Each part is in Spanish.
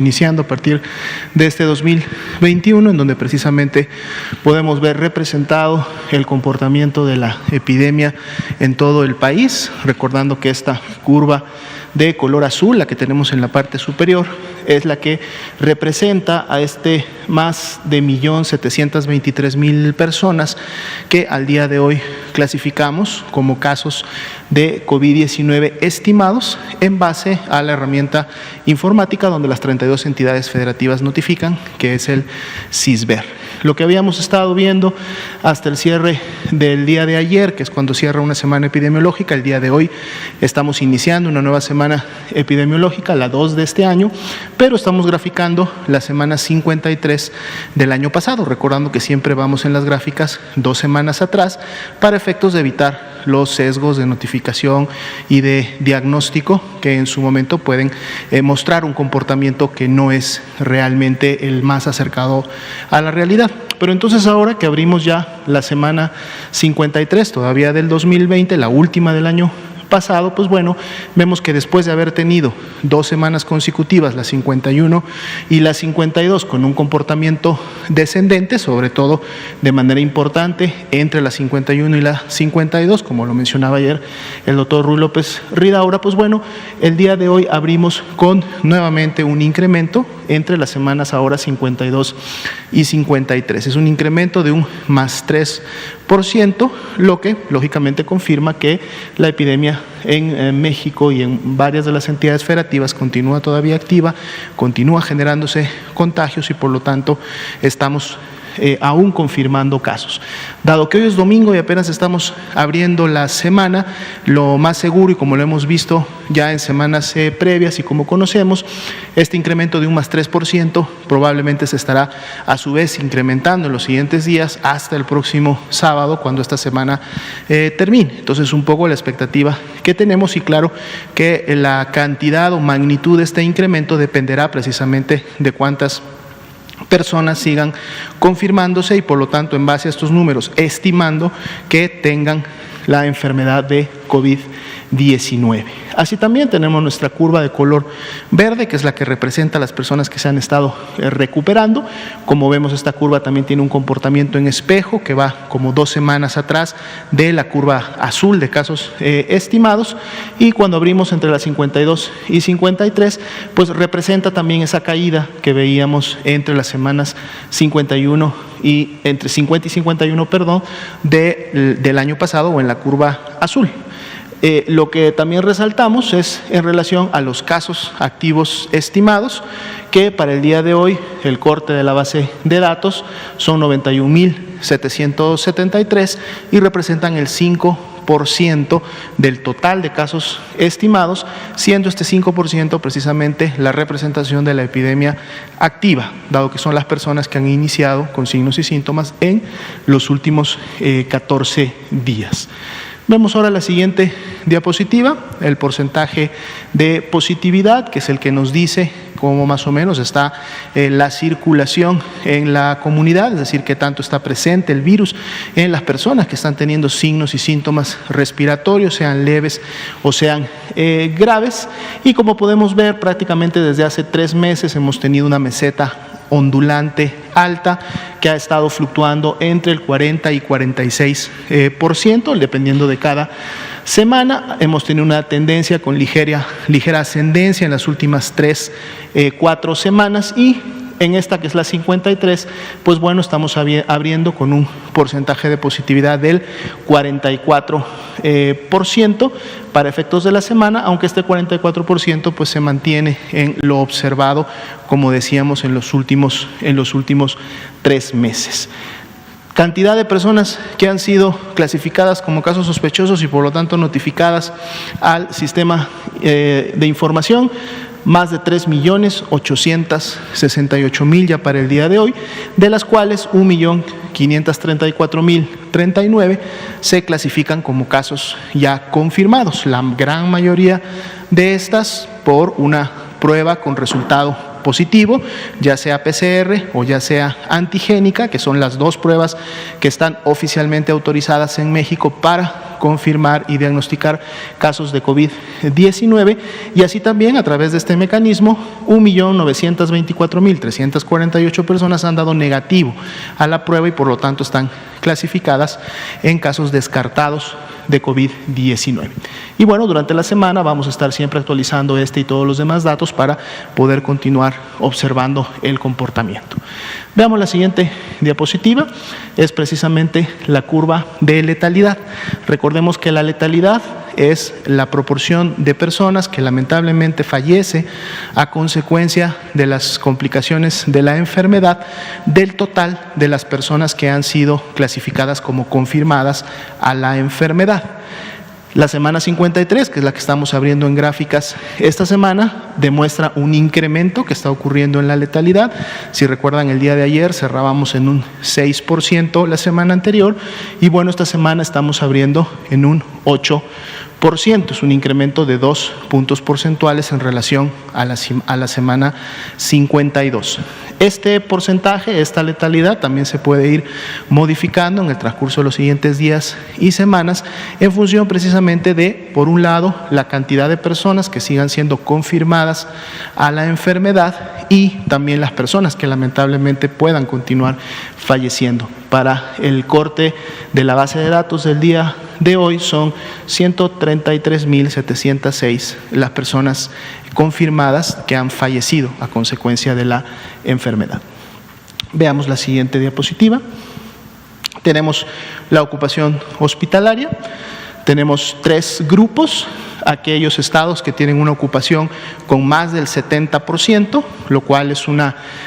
iniciando a partir de este 2021, en donde precisamente podemos ver representado el comportamiento de la epidemia en todo el país, recordando que esta curva de color azul, la que tenemos en la parte superior, es la que representa a este más de 1.723.000 personas que al día de hoy clasificamos como casos de COVID-19 estimados en base a la herramienta informática donde las 32 entidades federativas notifican, que es el CISBER. Lo que habíamos estado viendo hasta el cierre del día de ayer, que es cuando cierra una semana epidemiológica, el día de hoy estamos iniciando una nueva semana epidemiológica, la 2 de este año, pero estamos graficando la semana 53 del año pasado, recordando que siempre vamos en las gráficas 2 semanas atrás para efectos de evitar los sesgos de notificación y de diagnóstico que en su momento pueden mostrar un comportamiento que no es realmente el más acercado a la realidad. Pero entonces ahora que abrimos ya la semana 53 todavía del 2020, la última del año pasado, pues bueno, vemos que después de haber tenido 2 semanas consecutivas, la 51 y la 52, con un comportamiento descendente, sobre todo de manera importante entre la 51 y la 52, como lo mencionaba ayer el doctor Ruy López Ridaura, pues bueno, el día de hoy abrimos con nuevamente un incremento entre las semanas ahora 52 y 53. Es un incremento de un más 3%, lo que lógicamente confirma que la epidemia en México y en varias de las entidades federativas continúa todavía activa, continúa generándose contagios y por lo tanto estamos aún confirmando casos. Dado que hoy es domingo y apenas estamos abriendo la semana, lo más seguro, y como lo hemos visto ya en semanas previas y como conocemos, este incremento de un más 3% probablemente se estará a su vez incrementando en los siguientes días hasta el próximo sábado, cuando esta semana termine. Entonces, un poco la expectativa que tenemos, y claro que la cantidad o magnitud de este incremento dependerá precisamente de cuántas personas sigan confirmándose y por lo tanto en base a estos números estimando que tengan la enfermedad de COVID-19. Así también tenemos nuestra curva de color verde, que es la que representa a las personas que se han estado recuperando. Como vemos, esta curva también tiene un comportamiento en espejo que va como 2 semanas atrás de la curva azul de casos estimados, y cuando abrimos entre las 52 y 53, pues representa también esa caída que veíamos entre las semanas 51 y entre 50 y 51, del año pasado, o en la curva azul. Lo que también resaltamos es en relación a los casos activos estimados, que para el día de hoy el corte de la base de datos son 91.773 y representan el 5% del total de casos estimados, siendo este 5% precisamente la representación de la epidemia activa, dado que son las personas que han iniciado con signos y síntomas en los últimos 14 días. Vemos ahora la siguiente diapositiva, el porcentaje de positividad, que es el que nos dice cómo más o menos está la circulación en la comunidad, es decir, qué tanto está presente el virus en las personas que están teniendo signos y síntomas respiratorios, sean leves o sean graves. Y como podemos ver, prácticamente desde hace 3 meses hemos tenido una meseta ondulante alta que ha estado fluctuando entre el 40 y 46%, dependiendo de cada semana. Hemos tenido una tendencia con ligera ascendencia en las últimas 3-4 semanas, y en esta, que es la 53, pues bueno, estamos abriendo con un porcentaje de positividad del 44% para efectos de la semana, aunque este 44% pues se mantiene en lo observado, como decíamos, en los últimos 3 meses. Cantidad de personas que han sido clasificadas como casos sospechosos y por lo tanto notificadas al sistema de información, más de 3.868.000 ya para el día de hoy, de las cuales 1.534.039 se clasifican como casos ya confirmados, la gran mayoría de estas por una prueba con resultado positivo, ya sea PCR o ya sea antigénica, que son las dos pruebas que están oficialmente autorizadas en México para confirmar y diagnosticar casos de COVID-19, y así también a través de este mecanismo 1.924.348 personas han dado negativo a la prueba y por lo tanto están clasificadas en casos descartados de COVID-19. Y bueno, durante la semana vamos a estar siempre actualizando este y todos los demás datos para poder continuar observando el comportamiento. Veamos la siguiente diapositiva, es precisamente la curva de letalidad. Recordemos que la letalidad es la proporción de personas que lamentablemente fallece a consecuencia de las complicaciones de la enfermedad del total de las personas que han sido clasificadas como confirmadas a la enfermedad. La semana 53, que es la que estamos abriendo en gráficas esta semana, demuestra un incremento que está ocurriendo en la letalidad. Si recuerdan, el día de ayer cerrábamos en un 6% la semana anterior y bueno, esta semana estamos abriendo en un 8%. Es un incremento de 2 puntos porcentuales en relación a la semana 52. Este porcentaje, esta letalidad, también se puede ir modificando en el transcurso de los siguientes días y semanas en función precisamente de, por un lado, la cantidad de personas que sigan siendo confirmadas a la enfermedad y también las personas que lamentablemente puedan continuar falleciendo. Para el corte de la base de datos del día de hoy son 133.706 las personas confirmadas que han fallecido a consecuencia de la enfermedad. Veamos la siguiente diapositiva. Tenemos la ocupación hospitalaria. Tenemos 3 grupos, aquellos estados que tienen una ocupación con más del 70%, lo cual es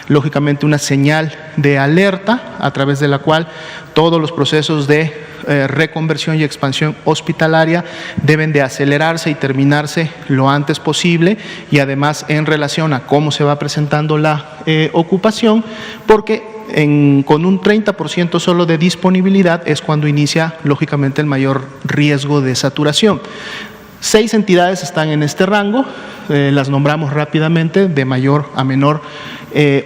lógicamente una señal de alerta a través de la cual todos los procesos de reconversión y expansión hospitalaria deben de acelerarse y terminarse lo antes posible, y además en relación a cómo se va presentando la ocupación, porque con un 30% solo de disponibilidad es cuando inicia lógicamente el mayor riesgo de saturación. 6 entidades están en este rango, las nombramos rápidamente de mayor a menor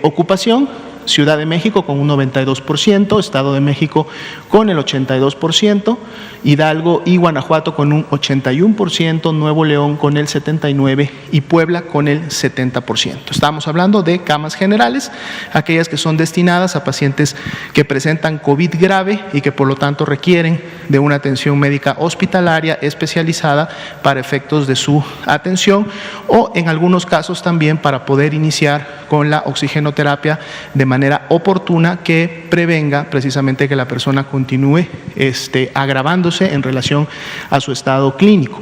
ocupación. Ciudad de México con un 92%, Estado de México con el 82%, Hidalgo y Guanajuato con un 81%, Nuevo León con el 79% y Puebla con el 70%. Estamos hablando de camas generales, aquellas que son destinadas a pacientes que presentan COVID grave y que por lo tanto requieren de una atención médica hospitalaria especializada para efectos de su atención, o en algunos casos también para poder iniciar con la oxigenoterapia de manera oportuna que prevenga precisamente que la persona continúe agravándose en relación a su estado clínico.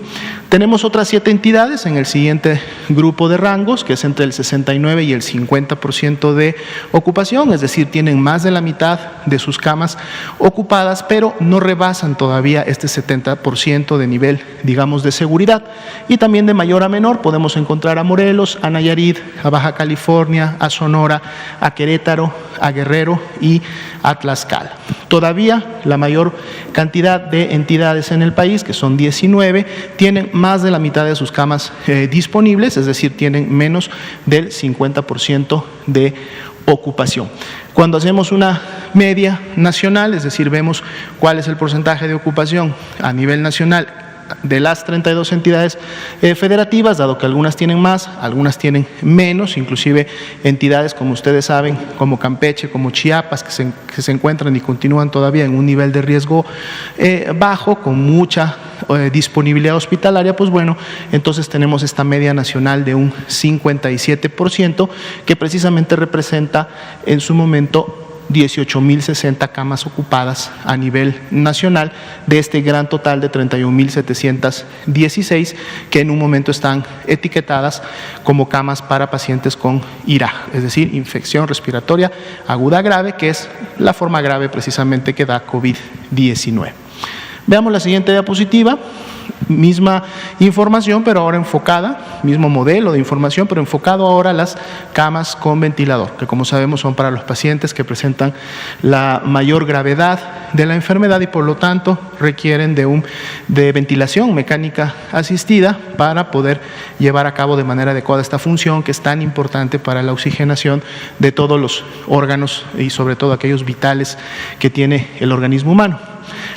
Tenemos otras 7 entidades en el siguiente grupo de rangos, que es entre el 69 y el 50% de ocupación, es decir, tienen más de la mitad de sus camas ocupadas, pero no rebasan todavía este 70% de nivel, digamos, de seguridad. Y también de mayor a menor podemos encontrar a Morelos, a Nayarit, a Baja California, a Sonora, a Querétaro, a Guerrero y a Tlaxcala. Todavía la mayor cantidad de entidades en el país, que son 19, tienen más de la mitad de sus camas disponibles, es decir, tienen menos del 50% de ocupación. Cuando hacemos una media nacional, es decir, vemos cuál es el porcentaje de ocupación a nivel nacional de las 32 entidades federativas, dado que algunas tienen más, algunas tienen menos, inclusive entidades, como ustedes saben, como Campeche, como Chiapas, que se encuentran y continúan todavía en un nivel de riesgo bajo, con mucha disponibilidad hospitalaria, pues bueno, entonces tenemos esta media nacional de un 57%, que precisamente representa en su momento 18.060 camas ocupadas a nivel nacional de este gran total de 31.716 que en un momento están etiquetadas como camas para pacientes con IRA, es decir, infección respiratoria aguda grave, que es la forma grave precisamente que da COVID-19. Veamos la siguiente diapositiva. Misma información, pero ahora enfocada, mismo modelo de información, pero enfocado ahora a las camas con ventilador, que como sabemos son para los pacientes que presentan la mayor gravedad de la enfermedad y por lo tanto requieren de ventilación mecánica asistida para poder llevar a cabo de manera adecuada esta función que es tan importante para la oxigenación de todos los órganos y sobre todo aquellos vitales que tiene el organismo humano.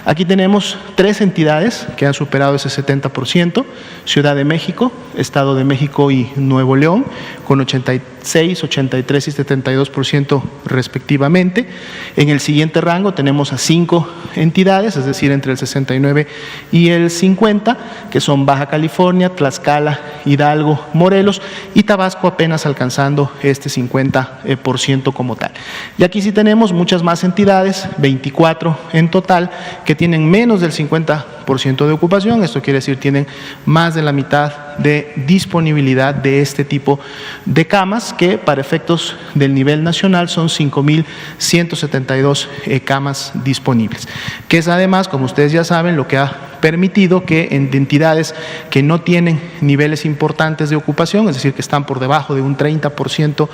Aquí tenemos 3 entidades que han superado ese 70%, Ciudad de México, Estado de México y Nuevo León, con 86, 83 y 72% respectivamente. En el siguiente rango tenemos a 5 entidades, es decir, entre el 69 y el 50, que son Baja California, Tlaxcala, Hidalgo, Morelos y Tabasco apenas alcanzando este 50% como tal. Y aquí sí tenemos muchas más entidades, 24 en total, que tienen menos del 50% de ocupación, esto quiere decir tienen más de la mitad de disponibilidad de este tipo de camas, que para efectos del nivel nacional son 5.172 camas disponibles, que es además, como ustedes ya saben, lo que ha permitido que en entidades que no tienen niveles importantes de ocupación, es decir, que están por debajo de un 30%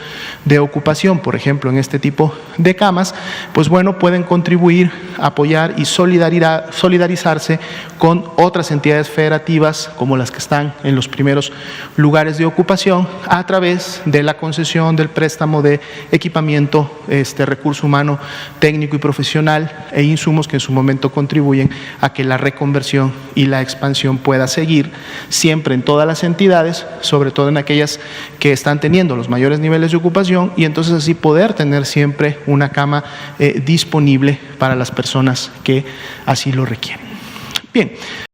de ocupación, por ejemplo, en este tipo de camas, pues bueno, pueden contribuir, apoyar y solidarizarse con otras entidades federativas como las que están en los primeros lugares de ocupación a través de la concesión del préstamo de equipamiento, recurso humano, técnico y profesional e insumos que en su momento contribuyen a que la reconversión y la expansión pueda seguir siempre en todas las entidades, sobre todo en aquellas que están teniendo los mayores niveles de ocupación y entonces así poder tener siempre una cama disponible para las personas que así lo requieren. Bien.